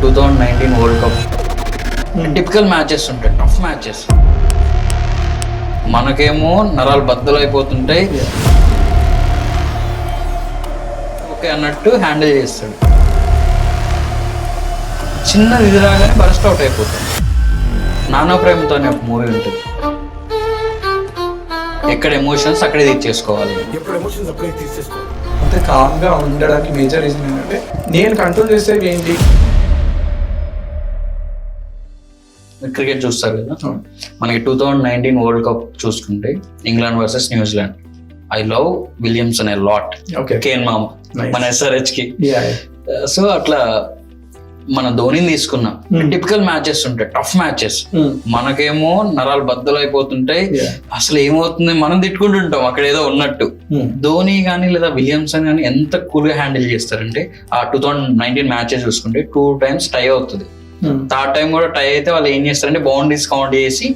2019 world cup typical matches ఉంటాయి, tough matches. మనకేమో నరాలు బద్దలైపోతుంటాయి, ఓకే అన్నట్టు హ్యాండిల్ చేస్తాడు. చిన్నది ఇది రాగానే బరస్ట్ అవుట్ అయిపోతుంది. నానా ప్రేమతో అనే ఒక మూవీ ఉంటుంది. ఎక్కడ ఎమోషన్స్ అక్కడే తీర్చేసుకోవాలి. అంతే కామ్గా ఉండడానికి మేజర్ రీజన్ ఏంటంటే నేను కంట్రోల్ చేసేవి ఏంటి. క్రికెట్ చూస్తారు కదా, మనకి 2019 వరల్డ్ కప్ చూసుకుంటే England versus New Zealand. I love Williamson a lot. Kane మామ మన SRH కి. సో అట్లా మన ధోనిని తీసుకున్నాం. టిపికల్ మ్యాచెస్ ఉంటాయి, టఫ్ మ్యాచెస్. మనకేమో నరాలు బద్దలైపోతుంటాయి, అసలు ఏమవుతుంది మనం తిట్టుకుంటుంటాం అక్కడ ఏదో ఉన్నట్టు. ధోని కానీ లేదా విలియమ్సన్ కానీ ఎంత కూల్ గా హ్యాండిల్ చేస్తారంటే, ఆ 2019 మ్యాచెస్ చూసుకుంటే 2 times టై అవుతుంది. థర్డ్ టైం కూడా టై అయితే వాళ్ళు ఏం చేస్తారంటే బౌండరీస్ కౌంట్ చేసి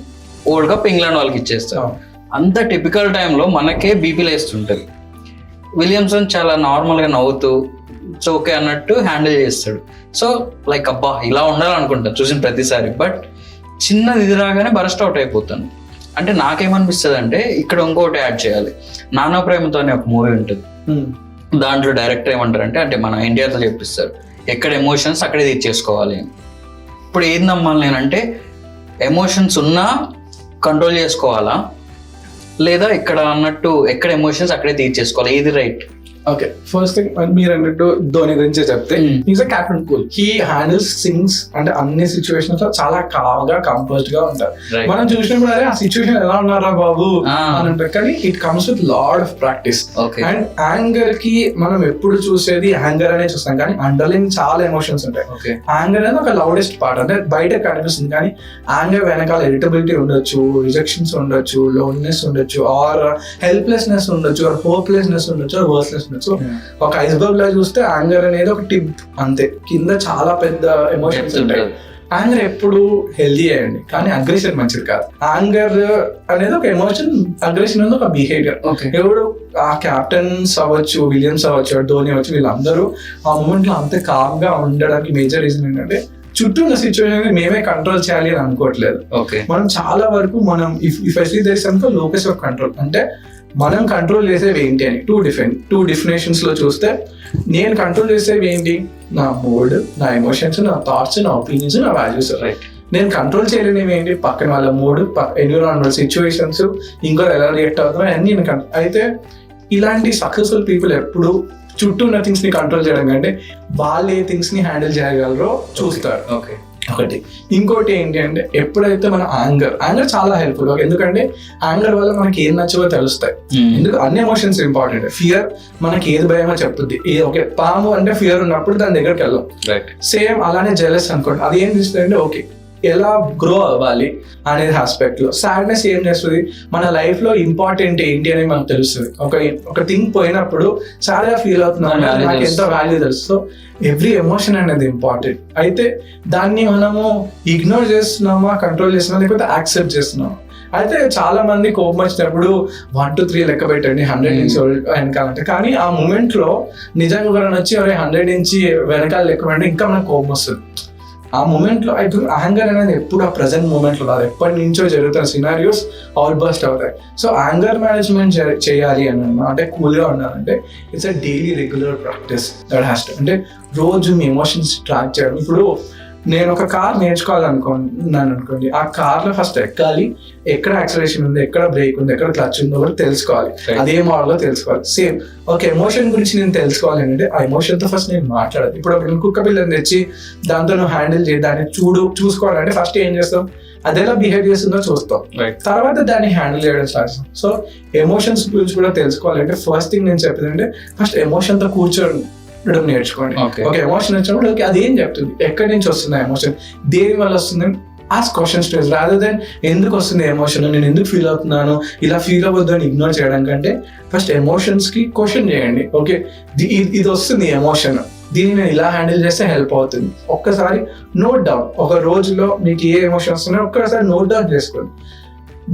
వరల్డ్ కప్ ఇంగ్లాండ్ వాళ్ళకి ఇచ్చేస్తారు. అంత టిపికల్ టైంలో మనకే బీపీ లేస్తుంటది. విలియమ్సన్ చాలా నార్మల్ గా నవ్వుతూ సో ఓకే అన్నట్టు హ్యాండిల్ చేస్తాడు. సో లైక్ అబ్బా ఇలా ఉండాలనుకుంటాను చూసిన ప్రతిసారి. బట్ చిన్నది ఇది రాగానే బరస్ట్ అవుట్ అయిపోతాను. అంటే నాకేమనిపిస్తుంది అంటే ఇక్కడ ఇంకోటి యాడ్ చేయాలి. నానా ప్రేమతో అనే ఒక మూవీ ఉంటుంది. దాంట్లో డైరెక్టర్ ఏమంటారంటే, అంటే మన ఇండియాతో చెప్పిస్తారు, ఎక్కడ ఎమోషన్స్ అక్కడే తీర్చేసుకోవాలి అని. ఇప్పుడు ఏం నమ్మాలి నేనంటే, ఎమోషన్స్ ఉన్నా కంట్రోల్ చేసుకోవాలా, లేదా ఇక్కడ అన్నట్టు ఎక్కడ ఎమోషన్స్ అక్కడే తీర్చేసుకోవాలి, ఏది రైట్? ఓకే, ఫస్ట్ థింగ్ మీరు అన్నట్టు ధోని గురించి చెప్తే, is a captain cool. He handles things అంటే అన్ని సిచ్యువేషన్స్ లో చాలా కామ్గా కంపోజ్డ్ గా ఉంటారు. మనం చూసినప్పుడు అదే ఆ సిచ్యువేషన్ ఎలా ఉన్నారా బాబు అని ఉంటారు. కానీ it comes with lot of practice. And anger కి మనం ఎప్పుడు చూసేది యాంగర్ అనే చూస్తాం, కానీ అండర్లైన్ చాలా ఎమోషన్స్ ఉంటాయి. యాంగర్ అనేది ఒక లౌడెస్ట్ పార్ట్, అంటే బయట కనిపిస్తుంది, కానీ యాంగర్ వెనకాల ఇరిటబిలిటీ ఉండొచ్చు, రిజెక్షన్స్ ఉండొచ్చు, లోన్లీనెస్ ఉండొచ్చు, ఆర్ హెల్ప్లెస్నెస్ ఉండొచ్చు, ఆర్ హోప్లెస్నెస్ ఉండొచ్చు, ఆర్ వర్స్లెస్నెస్. సో ఒక ఐస్బర్గ్ లా చూస్తే యాంగర్ అనేది ఒక టిప్ అంతే, కింద చాలా పెద్ద ఎమోషన్స్ ఉంటాయి. యాంగర్ ఎప్పుడు హెల్దీ అయ్యండి, కానీ అగ్రెషన్ మంచిది కాదు. యాంగర్ అనేది ఒక ఎమోషన్, అగ్రెషన్ అనేది ఒక బిహేవియర్. ఎవడు ఆ క్యాప్టెన్స్ అవ్వచ్చు, విలియమ్స్ అవ్వచ్చు, ధోని అవ్వచ్చు, వీళ్ళందరూ ఆ మూమెంట్ లో అంతే కామ్ గా ఉండడానికి మేజర్ రీజన్ ఏంటంటే, చుట్టూ ఉన్న సిచ్యువేషన్ మేమే కంట్రోల్ చేయాలి అని అనుకోవట్లేదు. మనం చాలా వరకు మనం if I see there some locus of control, అంటే మనం కంట్రోల్ చేసేవి ఏంటి అని టూ డెఫినేషన్స్ లో చూస్తే, నేను కంట్రోల్ చేసేవి ఏంటి, నా మూడ్, నా ఎమోషన్స్, నా థాట్స్, నా ఒపీనియన్స్, నా వాల్యూస్. నేను కంట్రోల్ చేయలేనివి ఏంటి, పక్కన వాళ్ళ మూడ్, ఎన్విరాన్మెంట్ సిచ్యువేషన్స్, ఇంకో ఎలా రియాక్ట్ అవుతారో అన్ని నేను అయితే ఇలాంటి సక్సెస్ఫుల్ పీపుల్ ఎప్పుడు చుట్టూ ఉన్న థింగ్స్ ని కంట్రోల్ చేయడం కంటే వాళ్ళు ఏ థింగ్స్ ని హ్యాండిల్ చేయగలరో చూస్తారు. ఒకటి. ఇంకోటి ఏంటి అంటే, ఎప్పుడైతే మన యాంగర్ చాలా హెల్ప్ఫుల్. ఎందుకంటే యాంగర్ వల్ల మనకి ఏం నచ్చవో తెలుస్తాయి. ఎందుకు అన్ని ఎమోషన్స్ ఇంపార్టెంట్. ఫియర్ మనకి ఏది భయమో చెప్తుంది. ఓకే, పాము అంటే ఫియర్ ఉన్నప్పుడు దాని దగ్గరికి వెళ్ళాం. సేమ్ అలానే జెలస్ అనుకోండి, అది ఏం చేస్తుంది అంటే, ఓకే ఎలా గ్రో అవ్వాలి అనేది ఆస్పెక్ట్ లో. సాడ్నెస్ ఏం చేస్తుంది, మన లైఫ్ లో ఇంపార్టెంట్ ఏంటి అనేది మనకు తెలుస్తుంది. ఒక థింగ్ పోయినప్పుడు చాలా ఫీల్ అవుతున్నాం, నాకు ఎంత వాల్యూ తెలుసు. ఎవ్రీ ఎమోషన్ అనేది ఇంపార్టెంట్. అయితే దాన్ని మనము ఇగ్నోర్ చేస్తున్నామా, కంట్రోల్ చేస్తున్నామా, లేకపోతే యాక్సెప్ట్ చేస్తున్నామా. అయితే చాలా మంది కోపం వచ్చినప్పుడు 1 to 3 లెక్క పెట్టండి 100 నుంచి వెనకాలంటే, కానీ ఆ మూమెంట్ లో నిజంగా ఎవరైనా వచ్చి 100 నుంచి వెనకాల లెక్క పెట్టండి, ఇంకా మనకు కోపం వస్తుంది. ఆ మూమెంట్ లో అయితే యాంగర్ అనేది ఎప్పుడు ఆ ప్రెసెంట్ మూమెంట్ లో రాదు, ఎప్పటి నుంచో జరుగుతున్న సినారియోస్ అవుట్ బస్ట్ అవుతాయి. సో యాంగర్ మేనేజ్మెంట్ చేయాలి అని అంటే, కూల్ గా ఉండాలంటే it's a daily regular practice that has to. అంటే రోజు మీ ఎమోషన్స్ ట్రాక్ చేయడం. ఇప్పుడు నేను ఒక కార్ నేర్చుకోవాలనుకున్నాను అనుకోండి, ఆ కార్ లో ఫస్ట్ ఎక్కాలి, ఎక్కడ యాక్సిలరేషన్ ఉంది, ఎక్కడ బ్రేక్ ఉంది, ఎక్కడ క్లచ్ ఉందో కూడా తెలుసుకోవాలి, అదే మోడల్లో తెలుసుకోవాలి. సేమ్ ఒక ఎమోషన్ గురించి నేను తెలుసుకోవాలి అంటే, ఆ ఎమోషన్ తో ఫస్ట్ నేను మాట్లాడాలి. ఇప్పుడు ఒక కుక్క పిల్లని తెచ్చి దాంతో నువ్వు హ్యాండిల్ చేయి, దాన్ని చూసుకోవాలంటే ఫస్ట్ ఏం చేస్తాం, అది ఎలా బిహేవ్ చేస్తుందో చూస్తాం, తర్వాత దాన్ని హ్యాండిల్ చేయడం స్టార్ట్ చేస్తాం. సో ఎమోషన్స్ గురించి కూడా తెలుసుకోవాలంటే ఫస్ట్ థింగ్ నేను చెప్పేది అంటే, ఫస్ట్ ఎమోషన్ తో కూర్చోండి, నేర్చుకోండి. ఒక ఎమోషన్ వచ్చినప్పుడు ఓకే అది ఏం చెప్తుంది, ఎక్కడి నుంచి వస్తుంది ఎమోషన్, దేని వల్ల వస్తుంది, ask questions to rather than ఎందుకు వస్తుంది ఎమోషన్, నేను ఎందుకు ఫీల్ అవుతున్నాను, ఇలా ఫీల్ అవ్వద్దు అని ఇగ్నోర్ చేయడం కంటే ఫస్ట్ ఎమోషన్స్ కి క్వశ్చన్ చేయండి. ఓకే ఇది వస్తుంది ఎమోషన్, దీన్ని నేను ఇలా హ్యాండిల్ చేస్తే హెల్ప్ అవుతుంది. ఒక్కసారి నోట్ డౌన్, ఒక రోజులో మీకు ఏ ఎమోషన్ వస్తున్నాయో ఒక్కసారి నోట్ డౌన్ చేసుకోండి.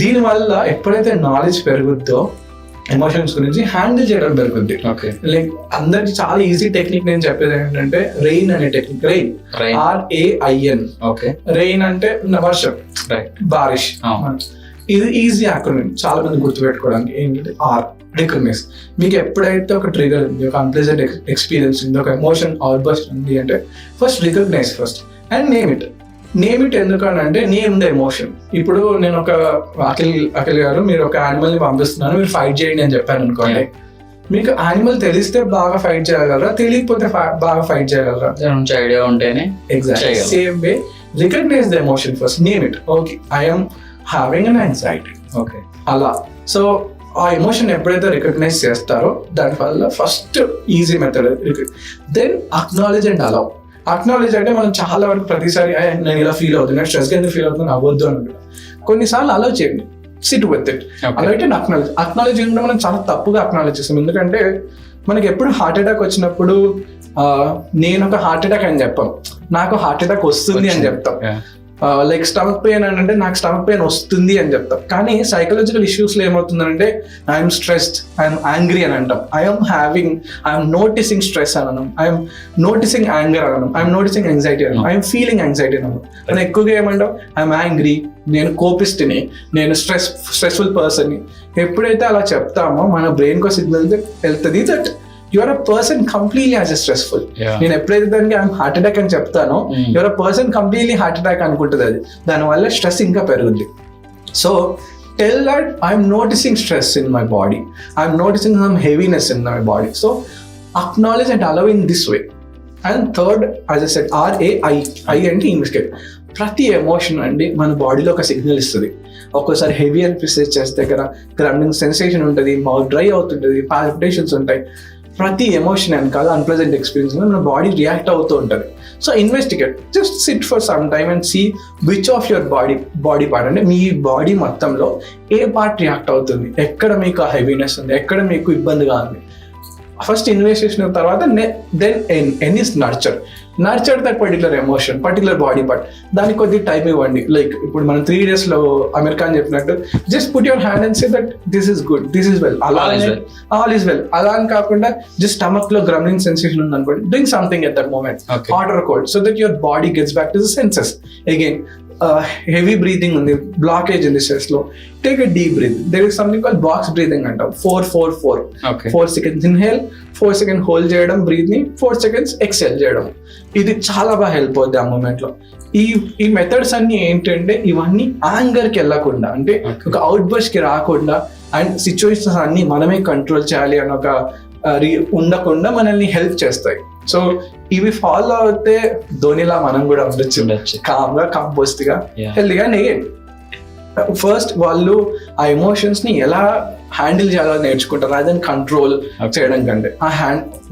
దీనివల్ల ఎప్పుడైతే నాలెడ్జ్ పెరుగుద్దో ఎమోషన్స్ గురించి హ్యాండిల్ చేయడం దొరుకుద్ది. లైక్ అందరికి చాలా ఈజీ టెక్నిక్ నేను చెప్పేది ఏంటంటే రెయిన్ అనే టెక్నిక్. Rain RAIN. రెయిన్ అంటే వర్షం, బారిష్. ఇది ఈజీ యాక్రోనిమ్ చాలా మంది గుర్తుపెట్టుకోవడానికి. ఏంటంటే రికగ్నైజ్. మీకు ఎప్పుడైతే ఒక ట్రిగర్ ఉంది, ఒక అన్ప్లెజెంట్ ఎక్స్పీరియన్స్ ఉంది, ఒక ఎమోషన్ అవుట్బర్స్ట్ ఉంది అంటే first recognise first and name it. Name it ఎందుకంటే నేమ్ ద ఎమోషన్. ఇప్పుడు నేను ఒక అఖిల్ గారు మీరు ఒక యానిమల్ ని పంపిస్తున్నాను, మీరు ఫైట్ చేయండి అని చెప్పాను అనుకోండి. మీకు యానిమల్ తెలిస్తే బాగా ఫైట్ చేయగలరా, తెలియకపోతే బాగా ఫైట్ చేయగలరా? ఐడియా ఉంటేనే. Exactly same way recognise the emotion first, name it. Okay, I'm having an anxiety. Okay, అలా. సో ఆ ఎమోషన్ ఎప్పుడైతే రికగ్నైజ్ చేస్తారో దానివల్ల first easy method. Then acknowledge and allow. Acknowledge అంటే మనం చాలా వరకు ప్రతిసారి నేను ఇలా ఫీల్ అవుతున్నా, స్ట్రెస్ గా ఎందుకు ఫీల్ అవుతున్నా అవ్వద్దు అని. కొన్నిసార్లు అలౌ చేయండి, సిట్ విత్ ఇట్. అలా అయితే అక్నాలెడ్జ్ ఏంటంటే మనం చాలా తప్పుగా అక్నాలెడ్జ్ చేస్తాం. ఎందుకంటే మనకి ఎప్పుడు హార్ట్ అటాక్ వచ్చినప్పుడు నేను ఒక హార్ట్ అటాక్ అని చెప్పాం, నాకు హార్ట్ అటాక్ వస్తుంది అని చెప్తాం. లైక్ స్టమక్ పెయిన్ అని అంటే నాకు స్టమక్ పెయిన్ వస్తుంది అని చెప్తాం. కానీ సైకలాజికల్ ఇష్యూస్ లో ఏమవుతుందంటే ఐఎమ్ స్ట్రెస్డ్, ఐఎమ్ యాంగ్రీ అని అంటాం, ఐఎమ్ నోటీసింగ్ స్ట్రెస్ అనడం, ఐఎమ్ నోటీసింగ్ యాంగర్ అనడం, ఐఎమ్ నోటీసింగ్ యాంగ్జైటీ అనడం, ఐఎమ్ ఫీలింగ్ యాంగ్జైటీ అనడం. మనం ఎక్కువగా ఏమంటాం ఐఎమ్ యాంగ్రీ, నేను కోపిస్ట్ని, నేను స్ట్రెస్ఫుల్ పర్సన్ని. ఎప్పుడైతే అలా చెప్తామో మన బ్రెయిన్ కో సిగ్నల్ వెళ్తుంది that you are a person completely as stressful. నేను ఎప్పుడైతే దానికి ఐఎమ్ హార్ట్ అటాక్ అని చెప్తానో your a person completely heart attack అనుకుంటుంది. అది దానివల్ల స్ట్రెస్ ఇంకా పెరుగుద్ది. So tell that I'm noticing stress in my body, I'm noticing some heaviness in my body. So acknowledge and allow in this way. And third, as I said, RAI అంటే investigate. ప్రతి emotion అండి మన బాడీలో ఒక signal ఇస్తుంది. ఒక్కోసారి heavy అనిపిస్తే chest దగ్గర గ్రమ్మింగ్ సెన్సేషన్ ఉంటుంది, మౌత్ డ్రై అవుతుంటుంది, పాల్పిటేషన్స్ ఉంటాయి. ప్రతి ఎమోషన్ వెనకాల అన్ప్లెజెంట్ ఎక్స్పీరియన్స్ మన బాడీ రియాక్ట్ అవుతూ ఉంటుంది. So investigate, just sit for some time and see which of your body part అంటే మీ బాడీ మొత్తంలో ఏ పార్ట్ రియాక్ట్ అవుతుంది, ఎక్కడ మీకు ఆ హెవీనెస్ ఉంది, ఎక్కడ మీకు ఇబ్బందిగా ఉంది. ఫస్ట్ ఇన్వెస్టిగేషన్ తర్వాత then and is nurture that particular emotion, particular body part. దానికి కొద్ది టైం ఇవ్వండి. లైక్ ఇప్పుడు మనం 3 days లో అమెరికా అని చెప్పినట్టు just put your hand and say that this is good, this is well, all is well. అలా అని కాకుండా జస్ట్ స్టమక్ లో గ్రమ్లింగ్ సెన్సేషన్ ఉంది అనుకోండి, doing something at that moment, hot or cold, so that your body gets back to the senses again. Heavy breathing ఉంది, blockage ఉంది chest లో, take a deep breath. There is something called box breathing అంటాం. 4 seconds inhale, 4 seconds hold చేయడం breath ని, 4 seconds XL చేయడం. ఇది చాలా బాగా హెల్ప్ అవుతుంది ఆ మూమెంట్ లో. ఈ మెథడ్స్ అన్ని ఏంటంటే ఇవన్నీ యాంగర్ కి వెళ్ళకుండా, అంటే ఒక అవుట్ బర్స్ట్ కి రాకుండా, అండ్ సిచ్యువేషన్స్ అన్ని మనమే కంట్రోల్ చేయాలి అని ఒక ఉండకుండా మనల్ని హెల్ప్ చేస్తాయి. సో ఇవి ఫాలో అవుతే ధోనిలా మనం కూడా ఉండొచ్చు, కామ్ గా, కంపోస్ట్ గా, హెల్దీగా. నెగెట్ ఫస్ట్ వాళ్ళు ఆ ఎమోషన్స్ ని ఎలా హ్యాండిల్ చేయాలో నేర్చుకుంటారు, అదని కంట్రోల్ చేయడం కంటే.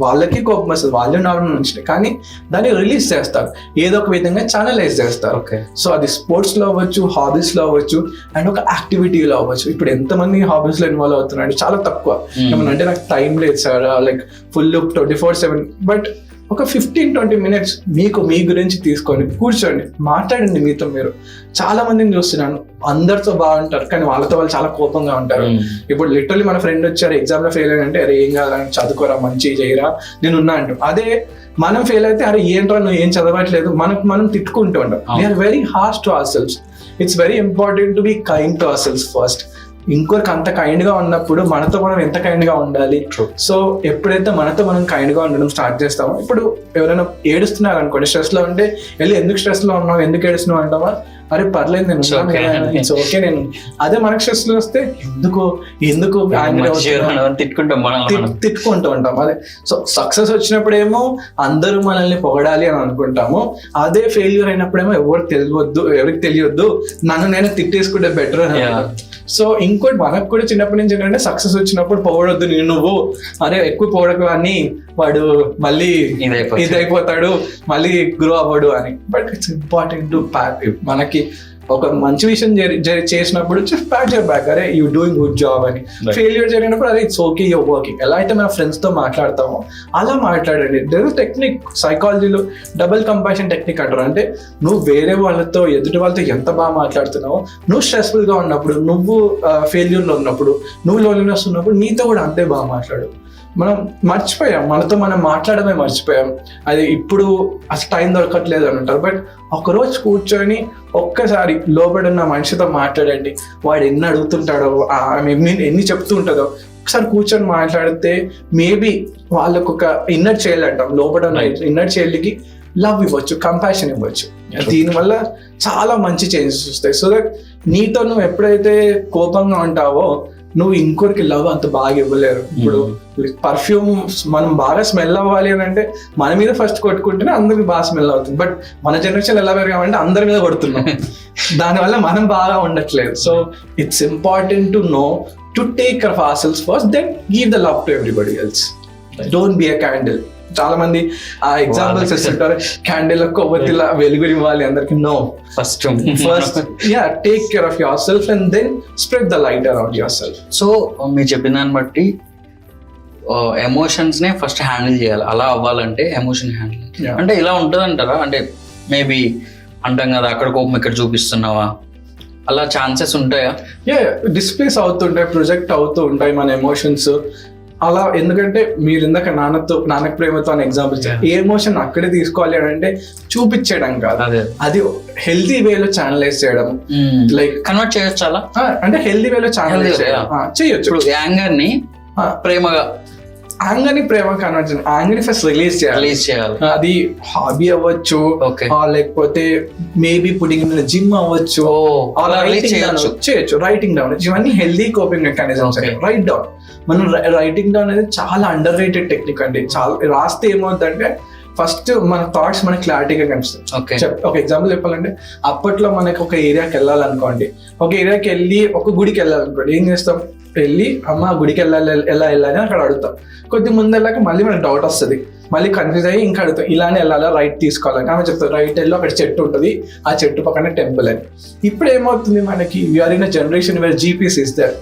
వాళ్ళకి కోపం వస్తుంది, వాళ్ళు నార్మల్ నుంచి, కానీ దాన్ని రిలీజ్ చేస్తారు, ఏదో ఒక విధంగా ఛానలైజ్ చేస్తారు. సో అది స్పోర్ట్స్ లో అవ్వచ్చు, హాబీస్ లో అవ్వచ్చు, అండ్ ఒక యాక్టివిటీలో అవ్వచ్చు. ఇప్పుడు ఎంతమంది హాబీస్ లో ఇన్వాల్వ్ అవుతున్నాడు, చాలా తక్కువ. ఏమన్నా అంటే నాకు టైం లేదు సార్, లైక్ ఫుల్ 24/7. బట్ ఒక 15-20 minutes మీకు మీ గురించి తీసుకొని కూర్చోండి, మాట్లాడండి మీతో మీరు. చాలా మందిని చూస్తున్నాను, అందరితో బాగుంటారు కానీ వాళ్ళతో వాళ్ళు చాలా కోపంగా ఉంటారు. ఇప్పుడు లిటరల్లీ మన ఫ్రెండ్ వచ్చారు, ఎగ్జామ్ లో ఫెయిల్ అయ్యారంటే అరే ఏం కాదని, చదువుకోరా, మంచి చేయరా, నేను ఉన్నా అంటాం. అదే మనం ఫెయిల్ అయితే అరే ఏంట్రా నువ్వు ఏం చదవట్లేదు, మనం తిట్టుకుంటూ ఉంటాం. We are very harsh to ourselves. It's very important to be kind to ourselves first. ఇంకొకరికి అంత కైండ్ గా ఉన్నప్పుడు మనతో మనం ఎంత కైండ్ గా ఉండాలి. సో ఎప్పుడైతే మనతో మనం కైండ్ గా ఉండడం స్టార్ట్ చేస్తామో, ఇప్పుడు ఎవరైనా ఏడుస్తున్నారు అనుకోండి, స్ట్రెస్ లో ఉంటే వెళ్ళి ఎందుకు స్ట్రెస్ లో ఉన్నావు, ఎందుకు ఏడుస్తున్నావు అంటామా, అరే పర్లేదు నేను ఇట్స్ ఓకే నేను. అదే మనకు స్ట్రెస్ లో వస్తే ఎందుకు తిట్టుకుంటూ ఉంటాం. అదే సో సక్సెస్ వచ్చినప్పుడేమో అందరూ మనల్ని పొగడాలి అని అనుకుంటాము, అదే ఫెయిల్యూర్ అయినప్పుడేమో ఎవరికి తెలియొద్దు, నన్ను నేను తిట్టేసుకుంటే బెటర్ అని. సో ఇంకోటి మనకు కూడా చిన్నప్పటి నుంచి ఏంటంటే సక్సెస్ వచ్చినప్పుడు పొగడొద్దు, నువ్వు అరే ఎక్కువ పొగడకు అని, వాడు మళ్ళీ ఇది అయిపోతాడు, మళ్ళీ గ్రో అవ్వడు అని. బట్ ఇట్స్ ఇంపార్టెంట్ టు మనకి ఒక మంచి విషయం చేసినప్పుడు ప్యాట్ యువర్ బ్యాక్, అరే యూ డూయింగ్ గుడ్ జాబ్ అని. ఫెయిల్యూర్ జరిగినప్పుడు అరే ఇట్స్ ఓకే యువర్ వర్కింగ్. ఎలా అయితే మన ఫ్రెండ్స్ తో మాట్లాడతామో అలా మాట్లాడండి. దేర్ ఇస్ టెక్నిక్, సైకాలజీలో డబుల్ కంపాషన్ టెక్నిక్ అంటారు. అంటే నువ్వు వేరే వాళ్ళతో ఎదుటి వాళ్ళతో ఎంత బాగా మాట్లాడుతున్నావో, నువ్వు స్ట్రెస్ఫుల్ గా ఉన్నప్పుడు, నువ్వు ఫెయిల్యూర్ లో ఉన్నప్పుడు, నువ్వు లోన్లీనెస్ ఉన్నప్పుడు నీతో కూడా అంతే బాగా మాట్లాడు. మనం మర్చిపోయాం, మనతో మనం మాట్లాడమే మర్చిపోయాం. అది ఇప్పుడు అసలు టైం దొరకట్లేదు అని అంటారు. బట్ ఒకరోజు కూర్చొని ఒక్కసారి లోపడున్న మనిషితో మాట్లాడండి. వాడు ఎన్ని అడుగుతుంటాడో, ఎన్ని చెప్తూ ఉంటుందో ఒకసారి కూర్చొని మాట్లాడితే మేబీ వాళ్ళకు ఒక ఇన్నర్ చైల్డ్ అంటాం, లోపల ఇన్నర్ చైల్డ్కి లవ్ ఇవ్వచ్చు, కంపాషన్ ఇవ్వచ్చు. దీనివల్ల చాలా మంచి చేంజెస్ వస్తాయి. సో దట్ నీతో నువ్వు ఎప్పుడైతే కోపంగా ఉంటావో నువ్వు ఇంకొకరికి లవ్ అంత బాగా ఇవ్వలేరు. ఇప్పుడు పర్ఫ్యూమ్ మనం బాగా స్మెల్ అవ్వాలి అని అంటే మన మీద ఫస్ట్ కొట్టుకుంటేనే అందరికి బాగా స్మెల్ అవుతుంది. బట్ మన జనరేషన్ ఎలా పెరిగామంటే అందరి మీద కొడుతున్నాం, దానివల్ల మనం బాగా ఉండట్లేదు. So it's important to know to take care of ourselves first, then give the love to everybody else. Don't be a candle. చాలా మంది ఆ ఎగ్జాంపుల్స్ ఇస్తుంటారు, క్యాండిల్ కొవ్వొత్తిలా వెలుగు ఇవ్వాలి అందరికి. No, first take care of yourself and then spread the light around yourself. So మీరు చెప్పిన దాన్ని బట్టి ఎమోషన్స్ నే ఫస్ట్ హ్యాండిల్ చేయాలి. అలా అవ్వాలంటే ఎమోషన్ హ్యాండిల్ అంటే ఇలా ఉంటుంది అంటారా? అంటే మేబీ అంటాం కదా, అక్కడ కోపం ఇక్కడ చూపిస్తున్నావా, అలా ఛాన్సెస్ ఉంటాయా? డిస్ప్లేస్ అవుతుంటాయి, ప్రొజెక్ట్ అవుతూ ఉంటాయి మన ఎమోషన్స్ అలా. ఎందుకంటే మీరు ఇందాక నాన్నకు ప్రేమతో అని ఎగ్జాంపుల్ ఇచ్చారు. ఏ ఎమోషన్ అక్కడే తీసుకోవాలి అని అంటే చూపించడం కాదు, అది హెల్తీ వేలో ఛానలైజ్ చేయడం, లైక్ కన్వర్ట్ చేయొచ్చు. అలా అంటే హెల్తీ వేలో ఛానలైజ్ చేయొచ్చు. యాంగర్ ని ప్రేమగా, యాంగర్ ని ప్రేమ కన్వర్ట్ చేయాలి. యాంగర్ ని ఫస్ట్ రిలీజ్ చేయాలి. అది హాబీ అవ్వచ్చు, లేకపోతే మేబీ పుట్టింగ్ ఇన్ జిమ్ అవ్వచ్చు, చేయొచ్చు. రైటింగ్ డౌన్, ఇవన్నీ healthy coping mechanisms. Right down, మనం రైటింగ్ డౌన్ అనేది చాలా అండర్ రేటెడ్ టెక్నిక్ అండి. చాలా రాస్తే ఏమవుతుందంటే ఫస్ట్ మన థాట్స్ మనకి క్లారిటీగా కనిపిస్తాయి. ఒక ఎగ్జాంపుల్ చెప్పాలంటే, అప్పట్లో మనకి ఒక ఏరియాకి వెళ్ళాలనుకోండి, ఒక ఏరియాకి వెళ్ళి ఒక గుడికి వెళ్ళాలనుకోండి, ఏం చేస్తాం? వెళ్ళి అమ్మ గుడికి ఎలా వెళ్ళాలి అక్కడ అడుగుతాం. కొద్ది ముందు వెళ్ళాక మళ్ళీ మనకు డౌట్ వస్తుంది, మళ్ళీ కన్ఫ్యూజ్ అయ్యి ఇంకా అడుగుతాం, ఇలానే వెళ్ళాలా, రైట్ తీసుకోవాలని. ఆమె చెప్తారు రైట్ వెళ్ళి అక్కడ చెట్టు ఉంటుంది, ఆ చెట్టు పక్కన టెంపుల్ అని. ఇప్పుడు ఏమవుతుంది మనకి, we are in a generation where GPS is there,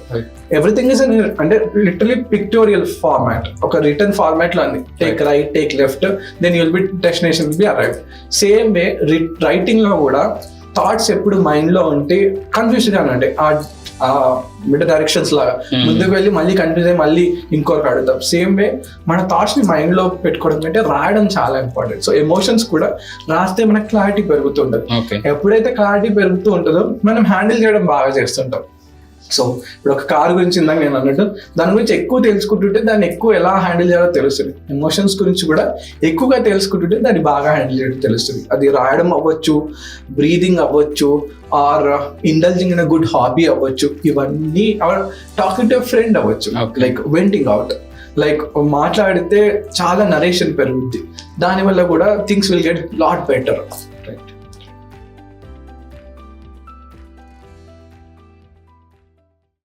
everything is అంటే లిటరలీ పిక్టోరియల్ ఫార్మాట్, ఒక రిటర్న్ ఫార్మాట్ లో ఉంది. Take right, take left, then you'll be destination will be arrive. Same way writing లో కూడా థాట్స్ ఎప్పుడు మైండ్ లో ఉంటే confusion గానే ఉంటాయి. మిడ్ డైరెక్షన్స్ లాగా ముందుకు వెళ్ళి మళ్ళీ కన్ఫ్యూజ్ అయ్యి మళ్ళీ ఇంకొకరికి అడుగుతాం. సేమ్ వే మన థాట్స్ ని మైండ్ లో పెట్టుకోవడం కంటే రాయడం చాలా ఇంపార్టెంట్. సో ఎమోషన్స్ కూడా రాస్తే మనకు క్లారిటీ పెరుగుతుంటది. ఎప్పుడైతే క్లారిటీ పెరుగుతూ ఉంటుందో మనం హ్యాండిల్ చేయడం బాగా చేస్తుంటాం. సో ఇప్పుడు ఒక కార్ గురించి ఇందాక నేను అన్నట్టు, దాని గురించి ఎక్కువ తెలుసుకుంటుంటే దాన్ని ఎక్కువ ఎలా హ్యాండిల్ చేయాలో తెలుస్తుంది. ఎమోషన్స్ గురించి కూడా ఎక్కువగా తెలుసుకుంటుంటే దాన్ని బాగా హ్యాండిల్ చేయడం తెలుస్తుంది. అది రాయడం అవ్వచ్చు, బ్రీదింగ్ అవ్వచ్చు, or indulging in a good hobby అవ్వచ్చు, ఇవన్నీ or talking to a friend అవ్వచ్చు, లైక్ వెంటింగ్ అవుట్, లైక్ మాట్లాడితే చాలా నరేషన్ పెరుగుద్ది. దానివల్ల కూడా things will get lot better.